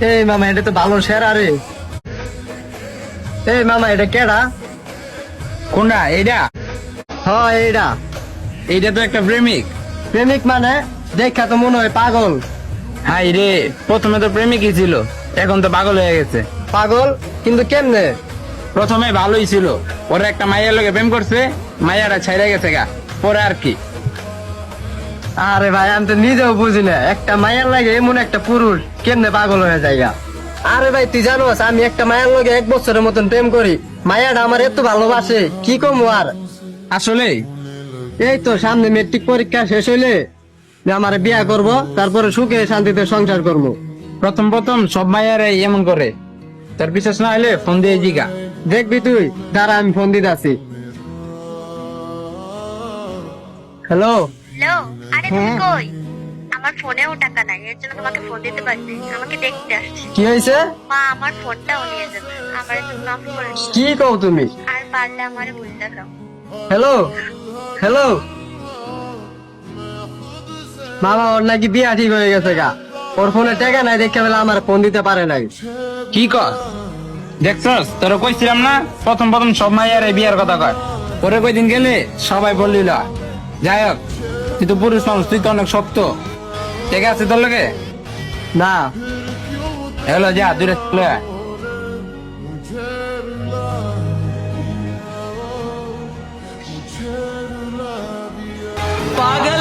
এই মামা এটা তো ভালো সেরা রে। এই মামা এটা কেডা? কোনটা এইটা? হ্যাঁ এইটা। এইটা তো একটা প্রেমিক। প্রেমিক মানে? দেখা তো মনে হয় পাগল। হাই রে, প্রথমে তো প্রেমিকই ছিল, এখন তো পাগল হয়ে গেছে। পাগল কিন্তু কেমনে? প্রথমে ভালোই ছিল, ওরা একটা মাইয়ার লগে প্রেম করছে, মাইয়াটা ছাইরা গেছে গা, পরে আর কি। আরে ভাই আমি তো নিজেও বুঝি না, একটা মায়ের লাগে এমন একটা পুরুষ কেমনে পাগল হয়ে যায় গা। আরে ভাই তুই জানোস আমি একটা মায়ের লগে 1 বছরের মতন প্রেম করি, মায়াটা আমার এত ভালোবাসে কি কমু আর। আসলে এই তো সামনে মেট্রিক পরীক্ষা শেষ হইলে আমার বিয়া করব, তারপরে সুখে শান্তিতে সংসার করব। প্রথম প্রথম সব মাইয়ারাই এমন করে, তার বিশ্বাস না হলে ফোন দিয়ে জিগা। দেখবি তুই, দাঁড়া আমি ফোন দিতে আছি। হ্যালো। হ্যালো, আরে তুমি কই? আমার ফোনেও টাকা নাই, এর জন্য তোমাকে ফোন দিতে পারিনি। আমাকে দেখতে আসছি। কি হয়েছে? মা আমার ফোনটাও নিয়ে যাবে। আমার তুমি মাফ করে দিও। কি কও তুমি? আর পারলে আমারে ভুলে দাও। Hello hello. মামা ওর নাকি বিয়া ঠিক হয়ে গেছে গা, ওর ফোনে টাকা নাই দেখে বেলা আমার ফোন দিতে পারে নাই। কি কর? দেখছস, তোরা কইছিলাম না প্রথম প্রথম সব মাইয়ারাই বিয়ার কথা কয়, পরে কয়দিন গেলে সবাই বললিল। যাই হোক, তুই তো পুরুষ মানুষ, তুই তো অনেক শক্ত। ঠিক আছে তোর লগে? না। হ্যালো, যা দূরে চলে আয়। पागल